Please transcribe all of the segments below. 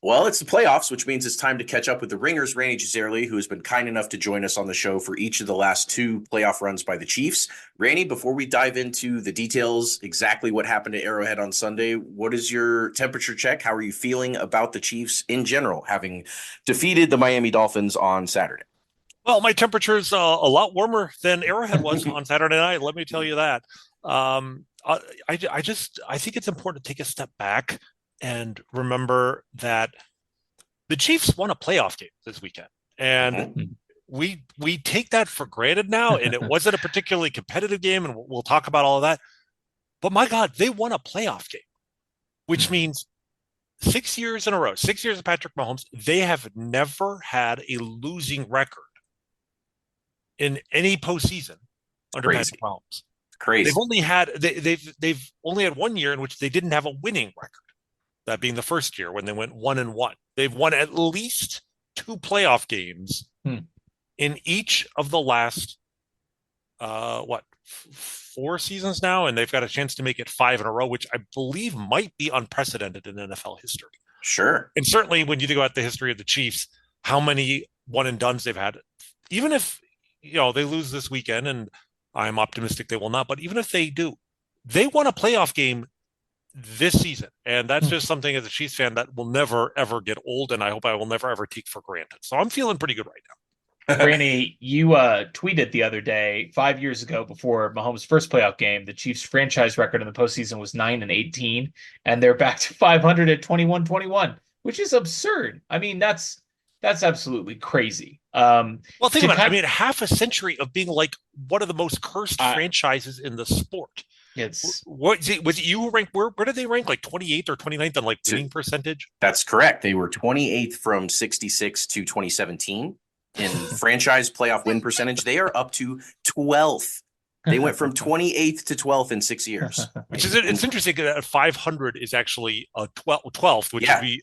Well, it's the playoffs, which means it's time to catch up with the Ringers, Rany Jazayerli, who has been kind enough to join us on the show for each of the last two playoff runs by the Chiefs. Rany, before we dive into the details, exactly what happened at Arrowhead on Sunday, what is your temperature check? How are you feeling about the Chiefs in general, having defeated the Miami Dolphins on Saturday? Well, my temperature is a lot warmer than Arrowhead was on Saturday night. Let me tell you that. I think it's important to take a step back and remember that the Chiefs won a playoff game this weekend, and Mhm. we take that for granted now. And it wasn't a particularly competitive game, and we'll talk about all of that. But my God, they won a playoff game, which means 6 years in a row, 6 years of Patrick Mahomes, they have never had a losing record in any postseason under Crazy. Patrick Mahomes. Crazy. They've only had 1 year in which they didn't have a winning record. That being the first year when they went 1-1. They've won at least two playoff games in each of the last four seasons now, and they've got a chance to make it five in a row, which I believe might be unprecedented in NFL history. Sure. And certainly when you think about the history of the Chiefs, how many one and dones they've had, even if they lose this weekend, and I'm optimistic they will not, but even if they do, they won a playoff game this season. And that's just something as a Chiefs fan that will never, ever get old. And I hope I will never, ever take for granted. So I'm feeling pretty good right now. Rany, you tweeted the other day, 5 years ago before Mahomes' first playoff game, the Chiefs' franchise record in the postseason was 9-18, and they're back to 500 at 21-21, which is absurd. I mean, that's absolutely crazy. Well, think about it. I mean, half a century of being like one of the most cursed franchises in the sport. Was it you who ranked? Where did they rank? Like 28th or 29th on like winning percentage? That's correct. They were 28th from 66 to 2017 in franchise playoff win percentage. They are up to 12th. They went from 28th to 12th in 6 years. Which is it's interesting that 500 is actually a 12th, which would be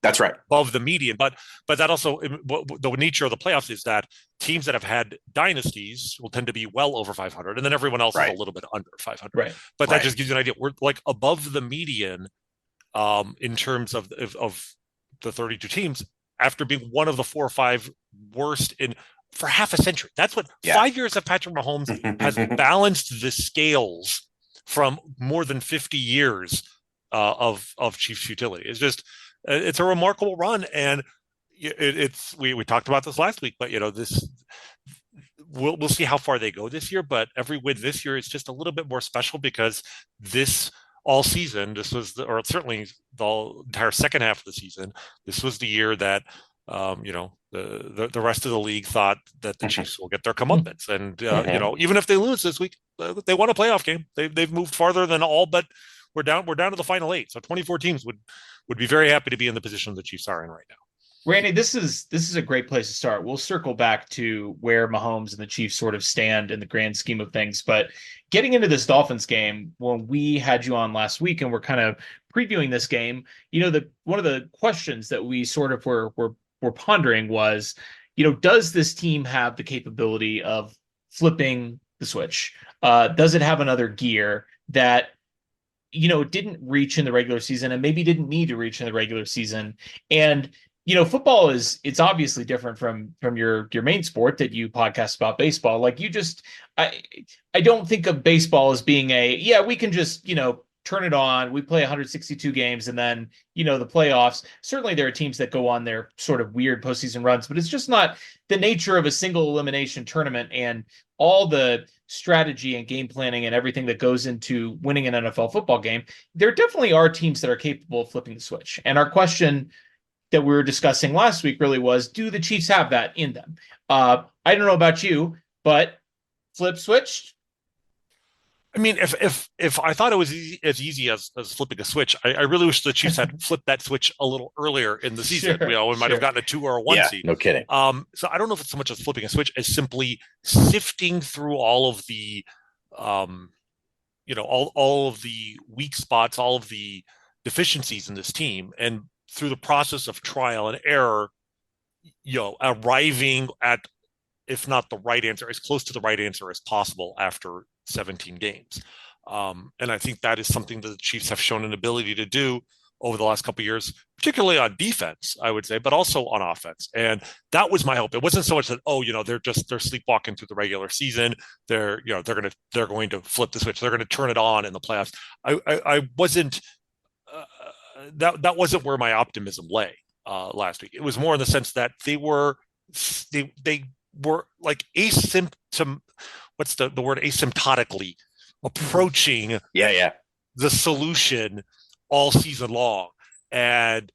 that's right, above the median. But that also, the nature of the playoffs is that teams that have had dynasties will tend to be well over 500, and then everyone else is a little bit under 500. Right. But that just gives you an idea. We're like above the median in terms of the 32 teams after being one of the 4 or 5 worst for half a century. That's what 5 years of Patrick Mahomes has balanced the scales from more than 50 years of Chiefs futility. It's a remarkable run, and we talked about this last week, but this we'll see how far they go this year. But every win this year is just a little bit more special because this all season, this was or certainly the entire second half of the season, this was the year that the rest of the league thought that the Chiefs will get their comeuppance, and even if they lose this week, they won a playoff game. They've moved farther than all, but we're down to the final 8. So 24 teams would be very happy to be in the position the Chiefs are in right now. Rany, this is a great place to start. We'll circle back to where Mahomes and the Chiefs sort of stand in the grand scheme of things. But getting into this Dolphins game, when we had you on last week and we're kind of previewing this game, one of the questions that we sort of were pondering was, does this team have the capability of flipping the switch? Does it have another gear that didn't reach in the regular season and maybe didn't need to reach in the regular season? And football it's obviously different from your main sport that you podcast about, baseball. Like I don't think of baseball as being we can just turn it on. We play 162 games and then the playoffs. Certainly there are teams that go on their sort of weird postseason runs, but it's just not the nature of a single elimination tournament and all the strategy and game planning and everything that goes into winning an NFL football game. There definitely are teams that are capable of flipping the switch. And our question that we were discussing last week really was, do the Chiefs have that in them? I don't know about you, but flip switch. I mean, if I thought it was as easy as flipping a switch, I really wish the Chiefs had flipped that switch a little earlier in the season. We might have gotten a 2 or a 1 seed. No kidding. So I don't know if it's so much as flipping a switch as simply sifting through all of the, all of the weak spots, all of the deficiencies in this team, and through the process of trial and error, arriving at, if not the right answer, as close to the right answer as possible after 17 games. And I think that is something that the Chiefs have shown an ability to do over the last couple of years, particularly on defense, I would say, but also on offense. And that was my hope. It wasn't so much that, they're sleepwalking through the regular season. They're going to flip the switch. They're going to turn it on in the playoffs. I wasn't that wasn't where my optimism lay last week. It was more in the sense that they were like what's the word, asymptotically approaching the solution all season long. And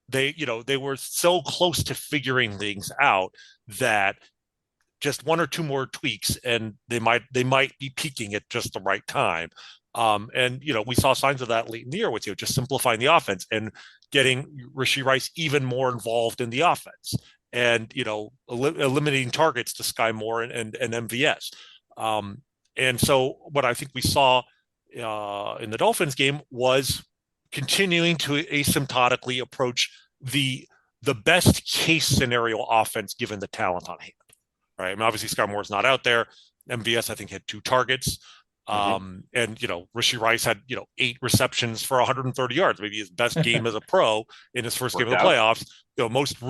they were so close to figuring things out that just one or two more tweaks and they might be peaking at just the right time. And we saw signs of that late in the year with just simplifying the offense and getting Rashee Rice even more involved in the offense, and eliminating targets to Sky Moore and MVS. And so what I think we saw in the Dolphins game was continuing to asymptotically approach the best case scenario offense given the talent on hand. Right. I mean, obviously Sky Moore's not out there. MVS, I think, had 2 targets. And Rashee Rice had 8 receptions for 130 yards, maybe his best game as a pro in his first game of the playoffs. Most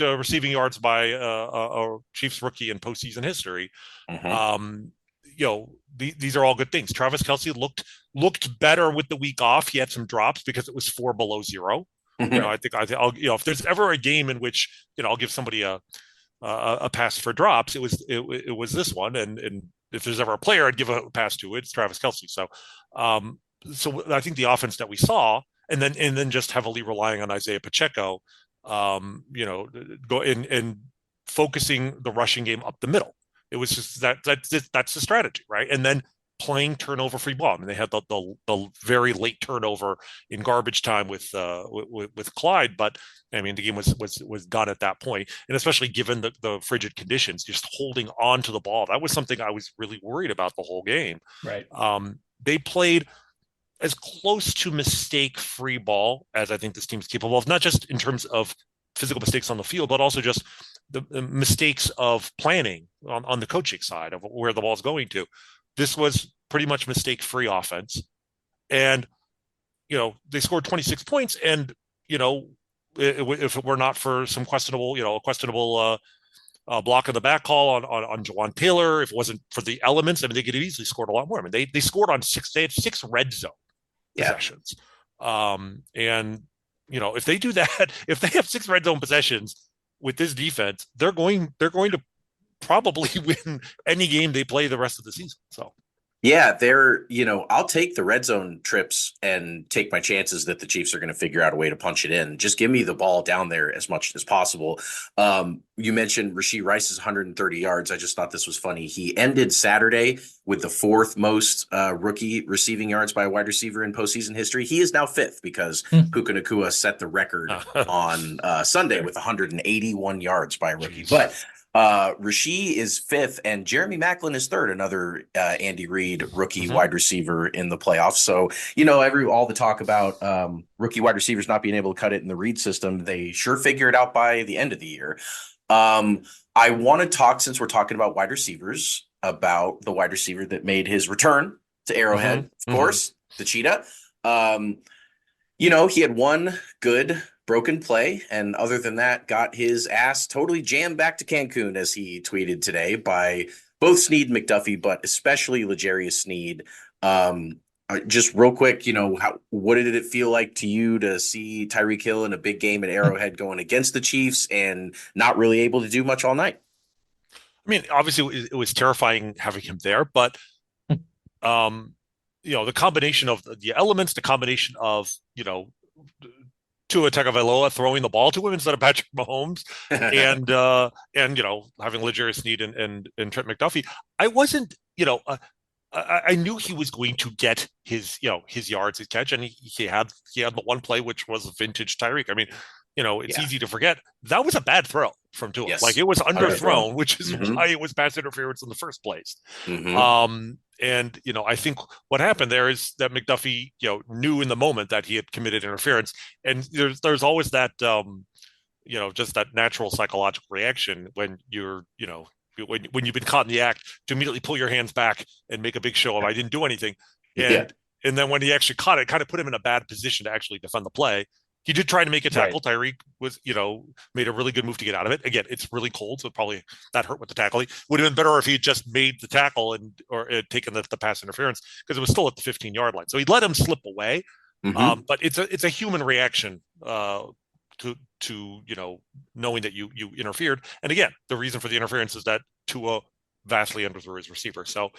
receiving yards by a Chiefs rookie in postseason history. These are all good things. Travis Kelce looked better with the week off. He had some drops because it was 4 below 0. I think I'll if there's ever a game in which I'll give somebody a pass for drops, it was this one, and if there's ever a player I'd give a pass to, it's Travis Kelce. So I think the offense that we saw, and then just heavily relying on Isaiah Pacheco, go in and focusing the rushing game up the middle. It was just that's the strategy, right? And then playing turnover-free ball. I mean, they had the very late turnover in garbage time with Clyde, but I mean, the game was done at that point. And especially given the frigid conditions, just holding on to the ball, that was something I was really worried about the whole game. Right. They played as close to mistake-free ball as I think this team is capable of, not just in terms of physical mistakes on the field, but also just the mistakes of planning on the coaching side of where the ball's going to. This was pretty much mistake-free offense. And, they scored 26 points. And, if it were not for some questionable block in the back call on Jawan Taylor, if it wasn't for the elements, I mean, they could have easily scored a lot more. I mean, they scored on 6, they had 6 red zone possessions. And, if they do that, if they have 6 red zone possessions with this defense, they're going to probably win any game they play the rest of the season. So yeah, I'll take the red zone trips and take my chances that the Chiefs are going to figure out a way to punch it in. Just give me the ball down there as much as possible. You mentioned Rashee Rice's 130 yards. I just thought this was funny. He ended Saturday with the 4th most rookie receiving yards by a wide receiver in postseason history. He is now 5th because Puka Nacua set the record on Sunday with 181 yards by a rookie. But Rashee is 5th and Jeremy Maclin is 3rd, another Andy Reid rookie wide receiver in the playoffs. So, all the talk about rookie wide receivers not being able to cut it in the Reid system, they sure figure it out by the end of the year. I want to talk, since we're talking about wide receivers, about the wide receiver that made his return to Arrowhead, of course, the Cheetah. He had one good broken play, and other than that, got his ass totally jammed back to Cancun, as he tweeted today, by both Snead and McDuffie, but especially L'Jarius Sneed. Just real quick, what did it feel like to you to see Tyreek Hill in a big game at Arrowhead going against the Chiefs and not really able to do much all night? I mean, obviously it was terrifying having him there, but the combination of the elements, the combination of Tua Tagovailoa throwing the ball to him instead of Patrick Mahomes, and having L'Jarius Sneed and Trent McDuffie. I wasn't, I knew he was going to get his yards, his catch, and he had the one play which was vintage Tyreek. I mean, it's easy to forget that was a bad throw from Tua. Yes. Like, it was underthrown, which is why it was pass interference in the first place. And I think what happened there is that McDuffie, knew in the moment that he had committed interference, and there's always that, just that natural psychological reaction when you're, when you've been caught in the act, to immediately pull your hands back and make a big show of I didn't do anything. And And then when he actually caught it kind of put him in a bad position to actually defend the play. He did try to make a tackle. Right. Tyreek was, made a really good move to get out of it. Again, it's really cold, so probably that hurt with the tackle. It would have been better if he had just made the tackle or had taken the pass interference, because it was still at the 15-yard line. So he let him slip away. But it's a human reaction to knowing that you interfered. And again, the reason for the interference is that Tua vastly underthrew his receiver. So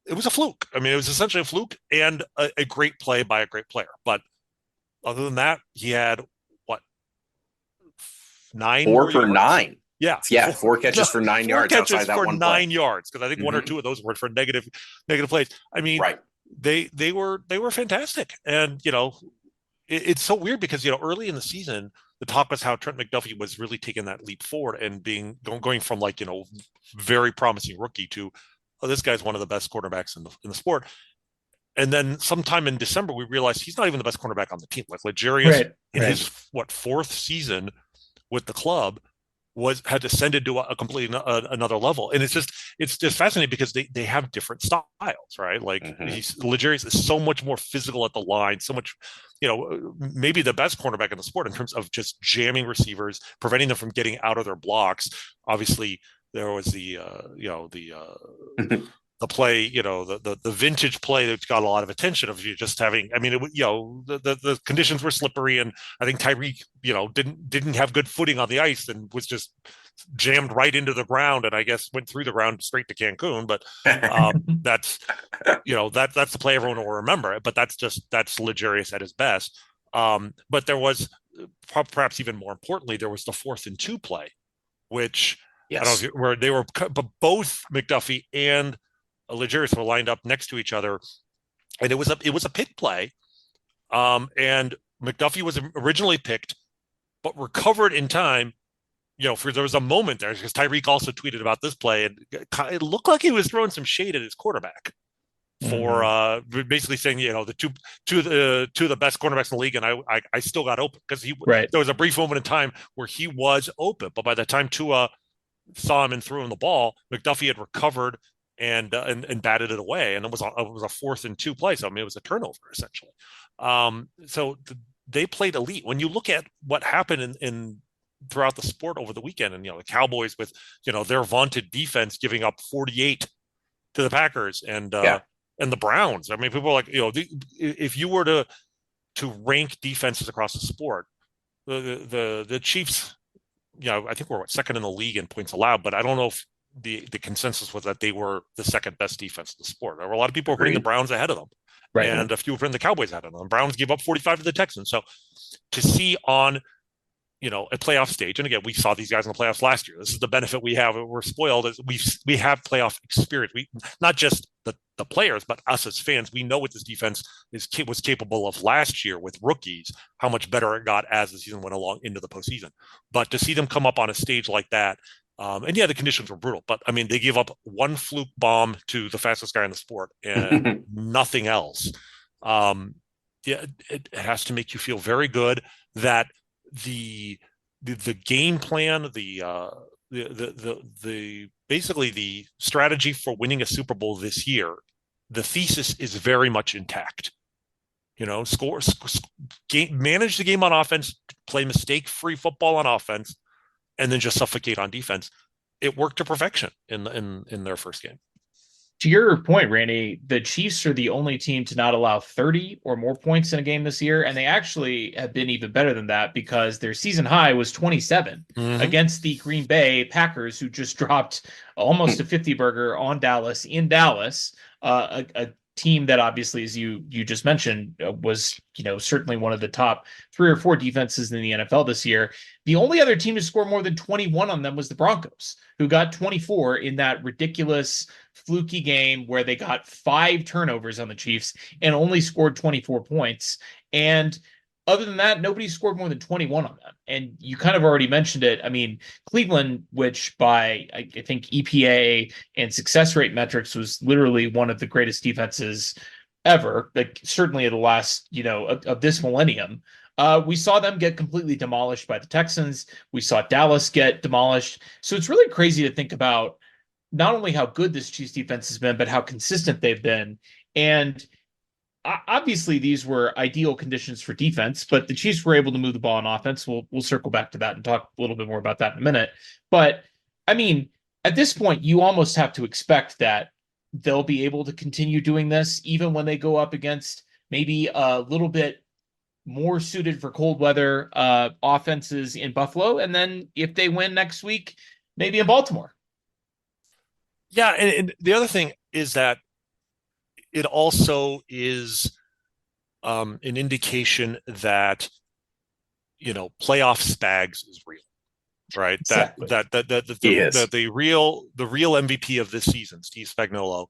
it was a fluke. I mean, it was essentially a fluke and a great play by a great player. But other than that, he had what, 4 for yards? 9. Yeah, 4 catches for 9 yards outside that one play. 9 yards, because I think 1 or 2 of those were for negative plays. I mean, right. They were fantastic, and it's so weird because early in the season the talk was how Trent McDuffie was really taking that leap forward and going from very promising rookie to, oh, this guy's one of the best quarterbacks in the sport. And then sometime in December, we realized he's not even the best cornerback on the team. Like Legarius, in his 4th season with the club, had ascended to a completely another level. And it's just fascinating because they have different styles, right? Like Legarius is so much more physical at the line, so much, maybe the best cornerback in the sport in terms of just jamming receivers, preventing them from getting out of their blocks. Obviously, there was the play, the vintage play that got a lot of attention of you just having. I mean, the conditions were slippery, and I think Tyreek, didn't have good footing on the ice and was just jammed right into the ground, and I guess went through the ground straight to Cancun. But that's the play everyone will remember. But that's Legarius at his best. But there was perhaps even more importantly, there was the 4th and 2 play, which I don't know where they were, but both McDuffie and Legarius were lined up next to each other, and it was a pick play, and McDuffie was originally picked, but recovered in time. There was a moment there because Tyreek also tweeted about this play, and it looked like he was throwing some shade at his quarterback for basically saying, the two of the best cornerbacks in the league, and I still got open because there was a brief moment in time where he was open, but by the time Tua saw him and threw him the ball, McDuffie had recovered and batted it away, and it was a 4th and 2 play. So I mean, it was a turnover essentially. So they played elite. When you look at what happened in throughout the sport over the weekend, and the Cowboys with their vaunted defense giving up 48 to the Packers, and the Browns. I mean, people are like, if you were to rank defenses across the sport, the Chiefs, I think we're 2nd in the league in points allowed, but I don't know if the consensus was that they were the 2nd best defense in the sport. There were a lot of people putting the Browns ahead of them, and a few were putting the Cowboys ahead of them. Browns gave up 45 to the Texans. So to see on a playoff stage, and again, we saw these guys in the playoffs last year. This is the benefit we have. We're spoiled as we have playoff experience. We not just the players, but us as fans. We know what this defense was capable of last year with rookies. How much better it got as the season went along into the postseason. But to see them come up on a stage like that. And the conditions were brutal, but I mean, they gave up one fluke bomb to the fastest guy in the sport and nothing else. It has to make you feel very good that the game plan, the basically the strategy for winning a Super Bowl this year, the thesis is very much intact. Manage the game on offense, play mistake-free football on offense, and then just suffocate on defense. It worked to perfection in their first game. To your point, Randy, the Chiefs are the only team to not allow 30 or more points in a game this year, and they actually have been even better than that because their season high was 27 against the Green Bay Packers, who just dropped almost a 50-burger on Dallas in Dallas, a team that obviously, as you just mentioned, was certainly one of the top 3 or 4 defenses in the NFL this year. The only other team to score more than 21 on them was the Broncos, who got 24 in that ridiculous fluky game where they got 5 turnovers on the Chiefs and only scored 24 points. And other than that, nobody scored more than 21 on them. And you kind of already mentioned it. I mean, Cleveland, which by, I think, EPA and success rate metrics was literally one of the greatest defenses ever, like certainly of the last, of this millennium. We saw them get completely demolished by the Texans. We saw Dallas get demolished. So it's really crazy to think about not only how good this Chiefs defense has been, but how consistent they've been. And obviously these were ideal conditions for defense, but the Chiefs were able to move the ball on offense. We'll circle back to that and talk a little bit more about that in a minute. But I mean, at this point, you almost have to expect that they'll be able to continue doing this even when they go up against maybe a little bit more suited for cold weather offenses in Buffalo, and then if they win next week, maybe in Baltimore. Yeah, and the other thing is that it also is an indication that playoff spags is real, right? Exactly. The real MVP of this season, Steve Spagnuolo,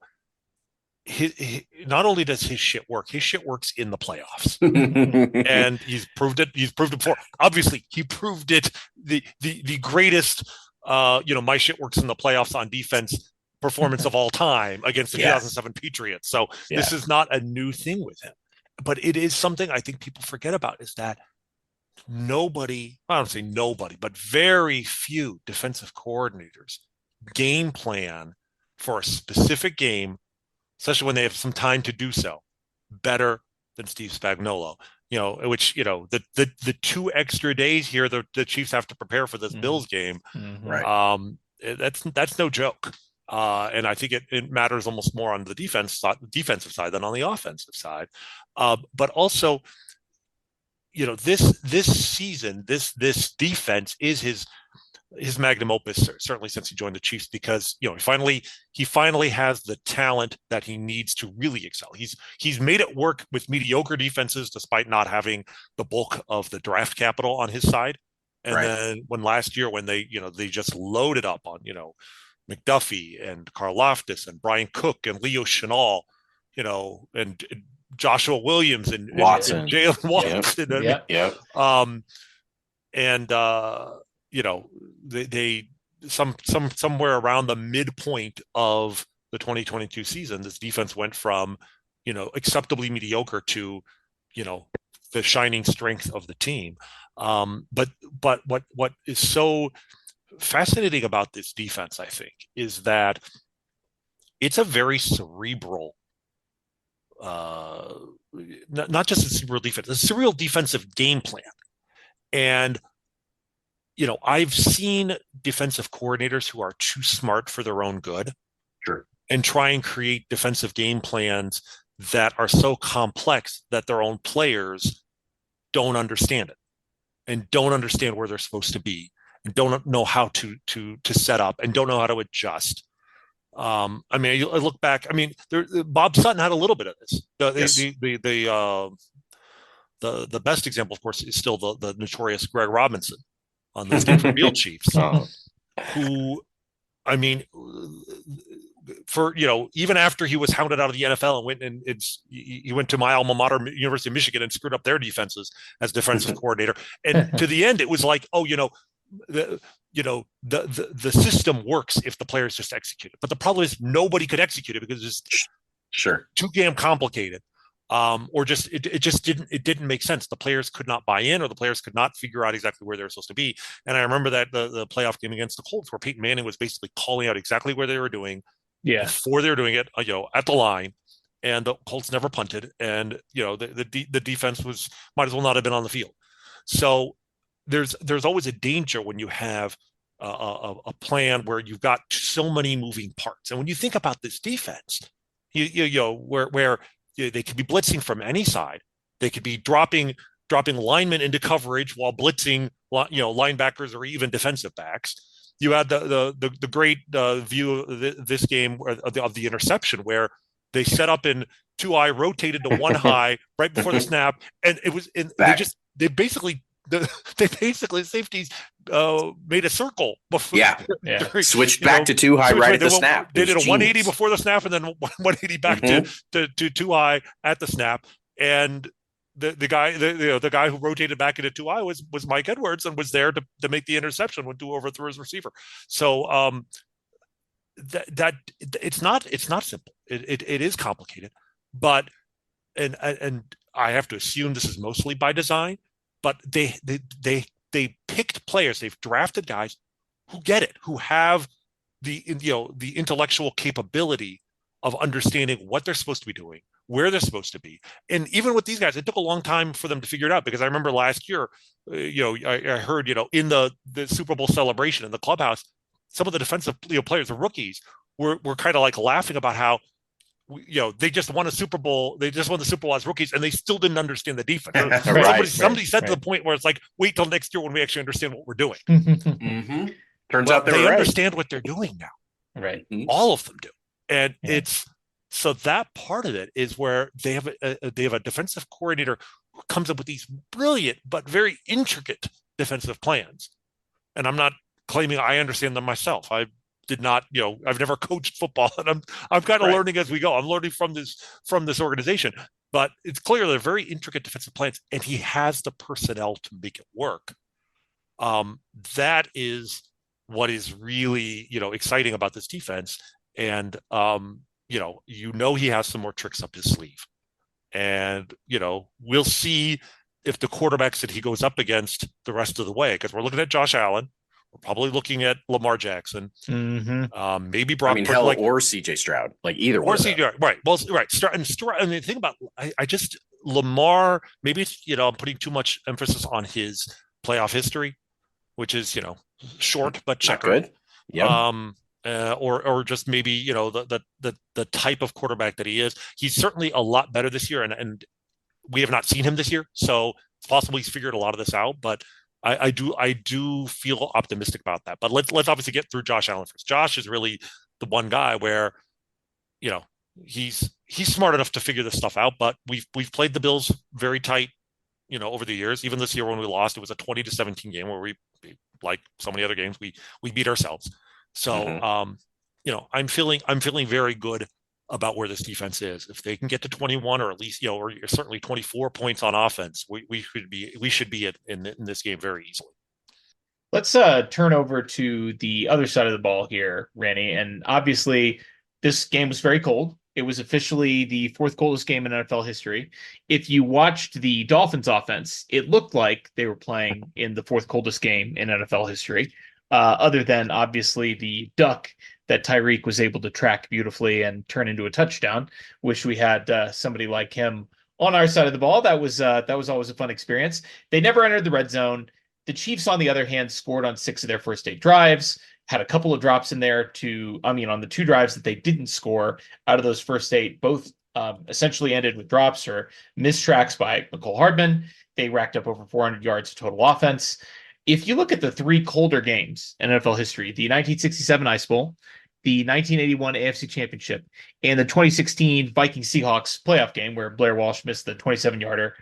not only does his shit work, his shit works in the playoffs, and he's proved it. He's proved it before. Obviously, he proved it. The greatest, my shit works in the playoffs on defense performance of all time against the 2007 Patriots. So this is not a new thing with him, but it is something I think people forget about, is that I don't say nobody, but very few defensive coordinators game plan for a specific game, especially when they have some time to do so, better than Steve Spagnuolo. The 2 extra days here the Chiefs have to prepare for this Bills game. Right. That's no joke. And I think it matters almost more on the defensive side than on the offensive side. But also, this season, this defense is his magnum opus, certainly since he joined the Chiefs, because he finally has the talent that he needs to really excel. He's made it work with mediocre defenses despite not having the bulk of the draft capital on his side. And then last year when they just loaded up on McDuffie and Karlaftis and Brian Cook and Leo Chenal, and Joshua Williams and Watson. and Jalen Watson. They somewhere around the midpoint of the 2022 season, this defense went from acceptably mediocre to the shining strength of the team. But what is so fascinating about this defense, I think, is that it's a very cerebral, not just a cerebral defense, a cerebral defensive game plan. And I've seen defensive coordinators who are too smart for their own good, sure, and try and create defensive game plans that are so complex that their own players don't understand it and don't understand where they're supposed to be and don't know how to set up and don't know how to adjust. I look back. Bob Sutton had a little bit of this. The best example, of course, is still the notorious Greg Robinson on the Stanford Field Chiefs, who, even after he was hounded out of the NFL and he went to my alma mater, University of Michigan, and screwed up their defenses as defensive coordinator. And to the end, it was like, the system works if the players just execute it. But the problem is nobody could execute it because it's too damn complicated. Or just it didn't make sense. The players could not buy in, or the players could not figure out exactly where they were supposed to be. And I remember that the playoff game against the Colts, where Peyton Manning was basically calling out exactly where they were doing before they were doing it, at the line, and the Colts never punted, and the defense might as well not have been on the field. So there's always a danger when you have a plan where you've got so many moving parts. And when you think about this defense, where they could be blitzing from any side, they could be dropping linemen into coverage while blitzing linebackers or even defensive backs. You had the great view of this game of the interception where they set up in 2-eye, rotated to 1-high right before the snap, and it was they basically safeties made a circle before. Switched back to 2-high right at the snap. They did a 180 before the snap and then 180 back to 2-high at the snap. And the guy who rotated back into 2-high was Mike Edwards, and was there to make the interception when do overthrew his receiver. So that it's not simple. It is complicated, but and I have to assume this is mostly by design. But they picked players. They've drafted guys who get it, who have the intellectual capability of understanding what they're supposed to be doing, where they're supposed to be. And even with these guys, it took a long time for them to figure it out, because I remember last year, I heard, in the Super Bowl celebration in the clubhouse, some of the defensive players, the rookies, were kind of like laughing about how, they just won a Super Bowl. They just won the Super Bowl as rookies, and they still didn't understand the defense. Somebody said to the point where it's like, wait till next year when we actually understand what we're doing. Mm-hmm. Turns out they understand what they're doing now. Right. All of them do. And so that part of it is where they have a defensive coordinator who comes up with these brilliant but very intricate defensive plans. And I'm not claiming I understand them myself. I did not, I've never coached football, and I'm kind of learning as we go. I'm learning from this organization, but it's clear they're very intricate defensive plans, and he has the personnel to make it work. That is what is really, exciting about this defense. And, he has some more tricks up his sleeve, and, we'll see if the quarterbacks that he goes up against the rest of the way, because we're looking at Josh Allen. We're probably looking at Lamar Jackson, maybe Brock. Or CJ Stroud, like either one. Or CJ, right? Well, right. And the thing about I just Lamar, maybe it's, I'm putting too much emphasis on his playoff history, which is short but checkered. Good. Yeah. Or just maybe the type of quarterback that he is. He's certainly a lot better this year, and we have not seen him this year, so it's possible he's figured a lot of this out, but. I do feel optimistic about that. But let's obviously get through Josh Allen first. Josh is really the one guy where, he's smart enough to figure this stuff out. But we've played the Bills very tight, over the years. Even this year when we lost, it was a 20-17 game where we, like so many other games, we beat ourselves. So I'm feeling very good about where this defense is. If they can get to 21 or at least, or certainly 24 points on offense, we should be in this game very easily. Let's turn over to the other side of the ball here, Rany. And obviously this game was very cold. It was officially the fourth coldest game in NFL history. If you watched the Dolphins offense, it looked like they were playing in the fourth coldest game in NFL history, other than obviously the duck that Tyreek was able to track beautifully and turn into a touchdown. Wish we had somebody like him on our side of the ball. That was always a fun experience. They never entered the red zone. The Chiefs, on the other hand, scored on 6 of their first 8 drives, had a couple of drops in there on the 2 drives that they didn't score out of those first 8, both essentially ended with drops or missed tracks by Mecole Hardman. They racked up over 400 yards of total offense. If you look at the 3 colder games in NFL history, the 1967 Ice Bowl, the 1981 AFC Championship, and the 2016 Vikings-Seahawks playoff game where Blair Walsh missed the 27-yarder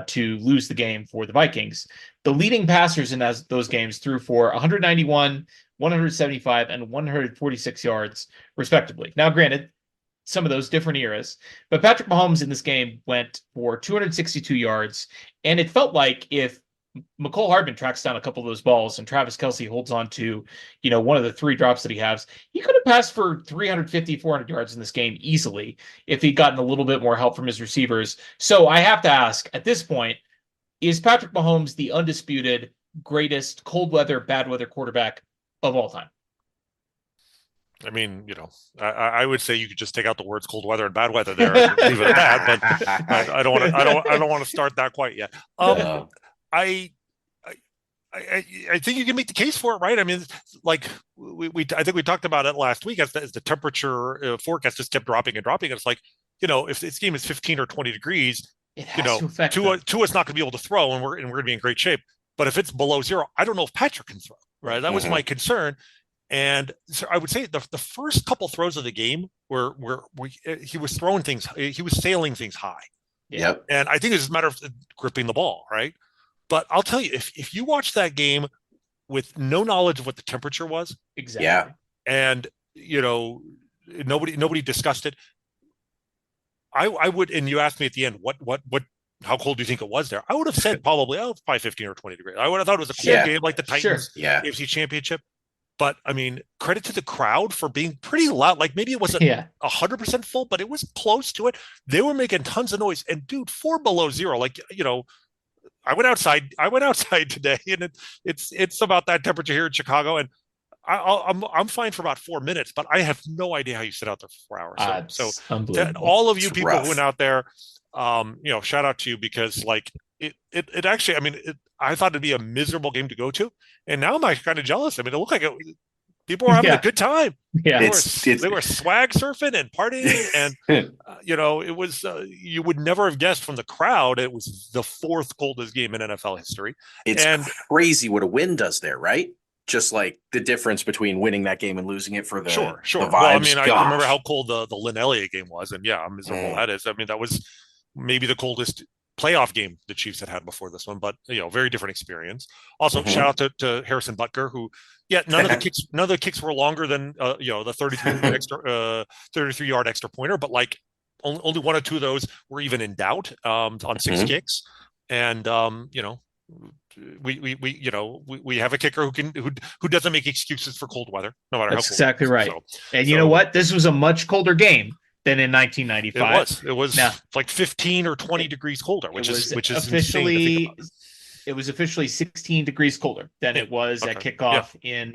to lose the game for the Vikings, the leading passers in those games threw for 191, 175, and 146 yards, respectively. Now, granted, some of those different eras, but Patrick Mahomes in this game went for 262 yards, and it felt like if Mecole Hardman tracks down a couple of those balls and Travis Kelce holds on to, one of the 3 drops that he has, he could have passed for 350, 400 yards in this game easily if he'd gotten a little bit more help from his receivers. So I have to ask, at this point, is Patrick Mahomes the undisputed greatest cold weather, bad weather quarterback of all time? I mean, I would say you could just take out the words cold weather and bad weather there and leave it at that, but I don't want to start that quite yet. I think you can make the case for it, right? I mean, like I think we talked about it last week as the temperature forecast just kept dropping and dropping. And it's like, if this game is 15 or 20 degrees, Tua's not going to be able to throw, and we're going to be in great shape. But if it's below 0, I don't know if Patrick can throw, right? That was my concern. And so I would say the first couple throws of the game were he was throwing things, he was sailing things high. Yep. And I think it's a matter of gripping the ball, right? But I'll tell you, if you watch that game with no knowledge of what the temperature was, exactly, and nobody discussed it, I would. And you asked me at the end, how cold do you think it was there? I would have said probably 15 or 20 degrees. I would have thought it was a cold game like the Titans AFC Championship. But I mean, credit to the crowd for being pretty loud. Like maybe it wasn't 100% full, but it was close to it. They were making tons of noise. And dude, 4 below 0, like I went outside today, and it's about that temperature here in Chicago, and I'm fine for about 4 minutes, but I have no idea how you sit out there for 4 hours. So It's to unbelievable. all of you It's people who rough. went out there, shout out to you, because like it actually, I mean, I thought it'd be a miserable game to go to, and now I'm like kind of jealous. I mean, it looked like people were having a Yeah, good time. yeah. It's They were swag surfing and partying, and it was you would never have guessed from the crowd it was the fourth coldest game in NFL history. it's And crazy what a win does there, right? Just like the difference between winning that game and losing it for sure, the sure. Well, I mean, vibes. I remember how Gosh. cold the Lynn Elliott game was, and yeah, how miserable Mm. that is. I mean, that was maybe the coldest playoff game the Chiefs had before this one, but very different experience. Also, shout Mhm. out to Harrison Butker, who, yeah, none of the kicks were longer than the 33-yard extra pointer, but like only one or two of those were even in doubt on six Mhm. kicks, and we have a kicker who doesn't make excuses for cold weather, no matter how That's cold it exactly is. right. And you know what? This was a much colder game than in It 1995. was. It was Now, like 15 or 20 it, degrees colder, it which was is insane to think officially about. it was officially 16 degrees colder than Yeah. it was at Okay. Yeah. kickoff in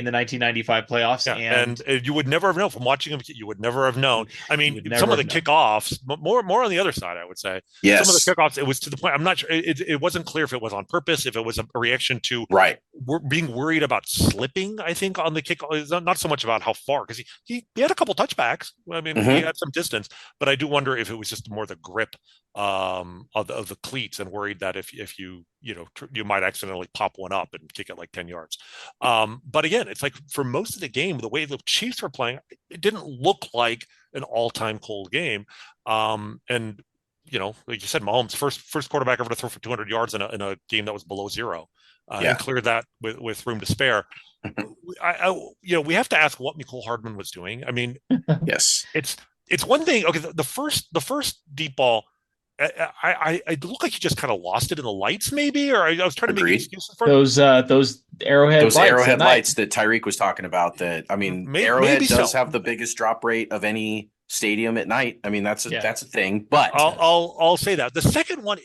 the 1995 playoffs, Yeah, and and you would never have known from watching them. You would never have known. you, I you mean, would some never of the have known. kickoffs, more on the other side, I would say. Some of the Yes. kickoffs, it was to the point. I'm not sure. It wasn't clear if it was on purpose, if it was a reaction to Right. being worried about slipping. I think on the kick, it's not so much about how far, because he had a couple touchbacks. I mean, he Mhm. had some distance, but I do wonder if it was just more the grip of the cleats, and worried that if you you might accidentally pop one up and kick it like 10 yards. But again, it's like for most of the game, the way the Chiefs were playing, it didn't look like an all-time cold game. And like you said, Mahomes, first quarterback ever to throw for 200 yards in a game that was below zero, and Yeah. cleared that with room to spare. We have to ask what Nicole Hardman was doing. I mean, Yes. it's one thing. Okay, the first deep ball, I look like he just kind of lost it in the lights, maybe, or I was trying to make Agreed. excuses for him. Those arrowhead Those lights at arrowhead night. lights that Tyreek was talking about, that I mean, Maybe Arrowhead does so. have the biggest drop rate of any stadium at night. I mean, that's Yeah. a thing. But I'll say that the second one,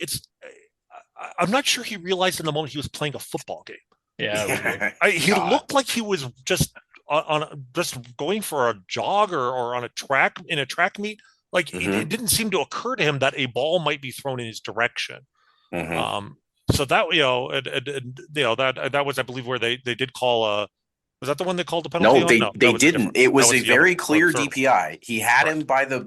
I'm not sure he realized in the moment he was playing a football game. Yeah, it was weird. He looked like he was just just going for a jog, or on a track in a track meet. Like it Mhm. didn't seem to occur to him that a ball might be thrown in his direction. Mhm. So that that was, I believe, where they did call was that the one they called the penalty No, on? they No, that they was a didn't. different. It That was was a the other very one, or the clear third one. DPI. He had him Correct. by the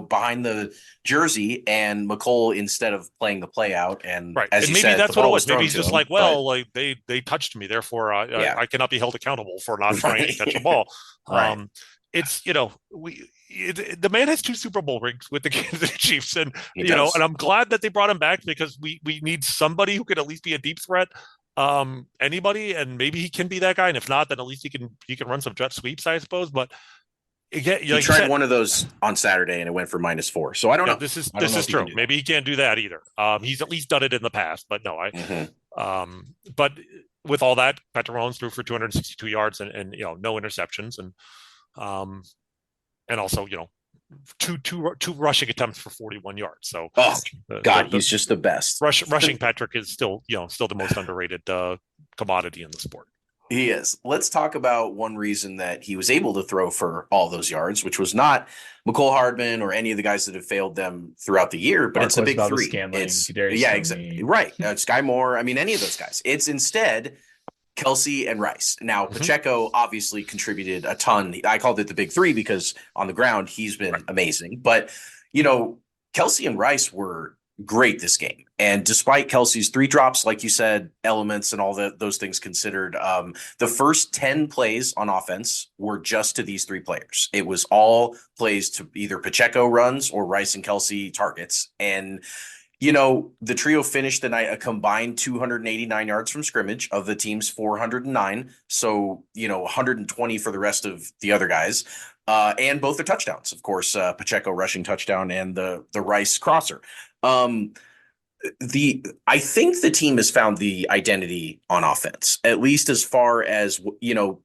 behind the jersey, and McCole, instead of playing the play out, and Right, as and you maybe said, the that's what it ball was was. Maybe thrown he's to just him. like, But well, like they touched me, therefore yeah, I cannot be held accountable for not trying to catch a right, ball. right. It's the man has two Super Bowl rings with the Kansas City Chiefs, and He and does. I'm glad that they brought him back, because we need somebody who could at least be a deep threat. Anybody, and maybe he can be that guy, and if not, then at least he can run some jet sweeps, I suppose. But again, He like you tried said, one of those on Saturday, and it went for -4. So I don't yeah, know. this is I don't know if he true. can do that. Maybe he can't do that either. He's at least done it in the past, but no, Mhm. but with all that, Patrick Mahomes threw for 262 yards, and no interceptions, um, and also two rushing attempts for 41 yards. So Oh God, the he's just the best. rushing Patrick is still the most underrated commodity in the sport. He is. Let's talk about one reason that he was able to throw for all those yards, which was not McCole Hardman or any of the guys that have failed them throughout the year, but it's the Marquez big three. Valdez-Scantling, It's Kadarius yeah, exactly Toney. right. Sky Moore. I mean, any of those guys. It's instead Kelsey and Rice. Now, Mm-hmm. Pacheco obviously contributed a ton. I called it the big three because on the ground he's been Right. amazing. But Kelsey and Rice were great this game. And despite Kelsey's 3 drops, like you said, elements and all those things considered, the first 10 plays on offense were just to these 3 players. It was all plays to either Pacheco runs or Rice and Kelsey targets. And the trio finished the night a combined 289 yards from scrimmage of the team's 409. So, 120 for the rest of the other guys. And both are touchdowns, of course, Pacheco rushing touchdown and the Rice crosser. I think the team has found the identity on offense, at least as far as,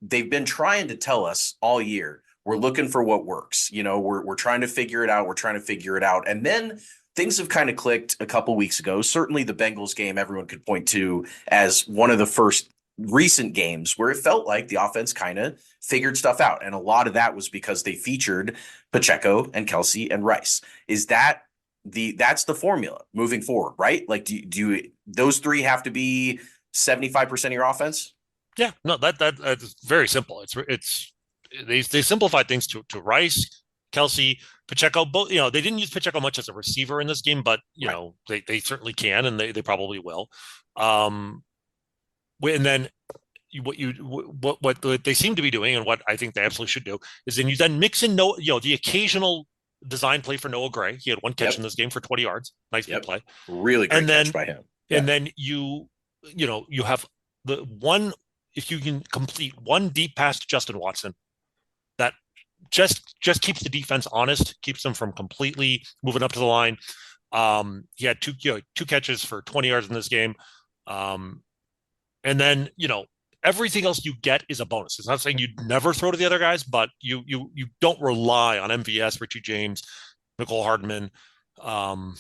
they've been trying to tell us all year. We're looking for what works. We're trying to figure it out. We're trying to figure it out. And then things have kind of clicked a couple weeks ago. Certainly the Bengals game, everyone could point to as one of the first recent games where it felt like the offense kind of figured stuff out. And a lot of that was because they featured Pacheco and Kelsey and Rice. Is that that's the formula moving forward, right? Like, do you those three have to be 75% of your offense? Yeah, no, that's very simple. They simplified things to Rice, Kelsey, Pacheco. Both, they didn't use Pacheco much as a receiver in this game, but Right. they certainly can, and they probably will. Um, and then what they seem to be doing, and what I think they absolutely should do, is then you then mix in the occasional design play for Noah Gray. He had one catch in Yep. this game for 20 yards. Nice big Yep. play. Really great And catch then by him. and Yeah. then you have the one, if you can complete one deep pass to Justin Watson, that just keeps the defense honest, keeps them from completely moving up to the line. He had two catches for 20 yards in this game. And then, everything else you get is a bonus. It's not saying you'd never throw to the other guys, but you don't rely on MVS, Richie James, Nicole Hardman. I'm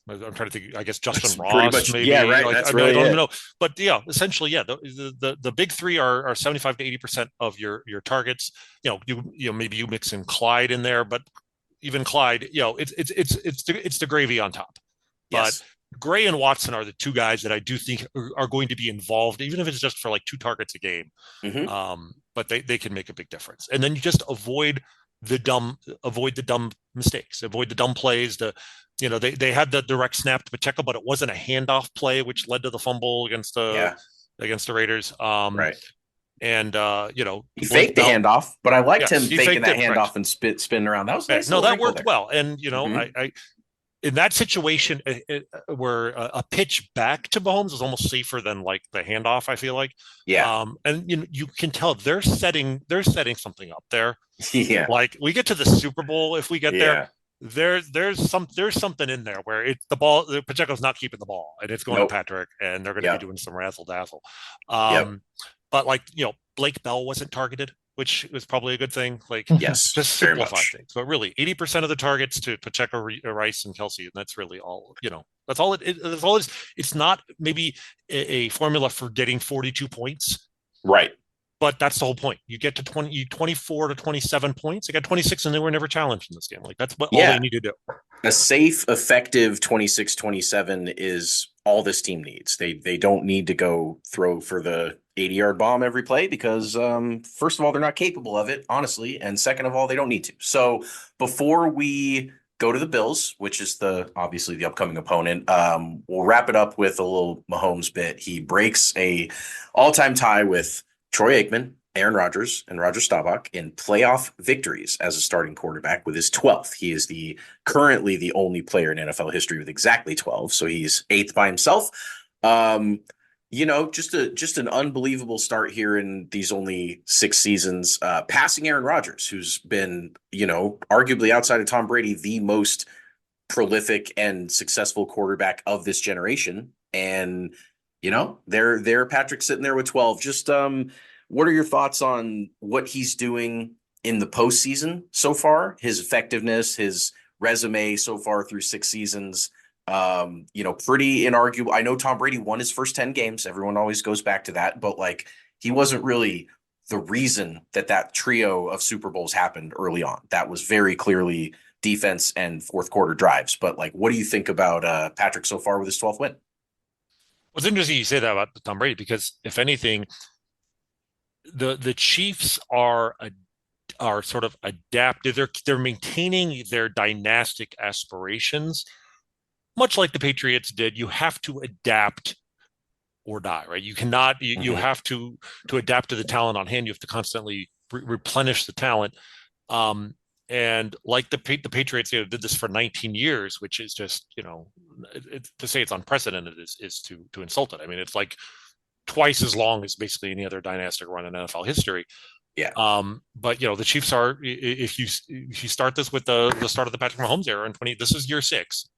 trying to think. I guess Justin That's pretty Ross, much, maybe. yeah, right. Like, That's I mean, I really don't even it. know, but yeah, essentially, yeah. The big three are 75 to 80% of your targets. Maybe you mix in Clyde in there, but even Clyde, it's the gravy on top. But Yes. Gray and Watson are the two guys that I do think are going to be involved, even if it's just for like 2 targets a game. Hmm. But they can make a big difference. And then you just avoid the dumb mistakes, avoid the dumb plays. They had the direct snap to Pacheco, but it wasn't a handoff play, which led to the fumble against Yeah. the Raiders. Right. And He Blake faked the Bell, handoff, but I liked yes, him he faking faked that it. Right. handoff and spinning around. That was a Right. nice No, little that wrinkle worked there. well. And Hmm. I in that situation where a pitch back to Mahomes is almost safer than like the handoff, I feel like. Yeah. And you can tell they're setting something up there. Yeah. Like, we get to the Super Bowl, if we get there, Yeah. there's something in there where the Pacheco's not keeping the ball and it's going to Nope. Patrick, and they're going to be Yep. doing some razzle dazzle. Yep. But like, Blake Bell wasn't targeted, which was probably a good thing. Like, Yes. just Very simplify much. things. But really, 80% of the targets to Pacheco, Rice, and Kelsey, and that's really all. That's all that's all it is. It's not maybe a formula for getting 42 points, Right. but that's the whole point. You get to 24 to 27 points. They got 26 and they were never challenged in this game. Like, that's all they Yeah. need to do. A safe, effective 26-27 is all this team needs. They don't need to go throw for the 80-yard bomb every play because first of all, they're not capable of it, honestly, and second of all, they don't need to. So before we go to the Bills, which is obviously the upcoming opponent, we'll wrap it up with a little Mahomes bit. He breaks a all-time tie with Troy Aikman, Aaron Rodgers, and Roger Staubach in playoff victories as a starting quarterback with his 12th. He is currently the only player in NFL history with exactly 12, so he's eighth by himself. Just an unbelievable start here in these only 6 seasons, passing Aaron Rodgers, who's been, arguably outside of Tom Brady, the most prolific and successful quarterback of this generation. And, they're Patrick sitting there with 12. Just what are your thoughts on what he's doing in the postseason so far? His effectiveness, his resume so far through 6 seasons. Pretty inarguable. I know Tom Brady won his first 10 games. Everyone always goes back to that, but like, he wasn't really the reason that trio of Super Bowls happened early on. That was very clearly defense and fourth quarter drives. But like, what do you think about Patrick so far with his 12th win? What's interesting you say that about Tom Brady, because if anything, the Chiefs are sort of adaptive. They're maintaining their dynastic aspirations, much like the Patriots did. You have to adapt or die, right? You cannot. You have to adapt to the talent on hand. You have to constantly replenish the talent. And like the Patriots, did this for 19 years, which is just, to say it's unprecedented is to insult it. I mean, it's like twice as long as basically any other dynastic run in NFL history. Yeah. But the Chiefs are, if you start this with the start of the Patrick Mahomes era in 20, this is year 6,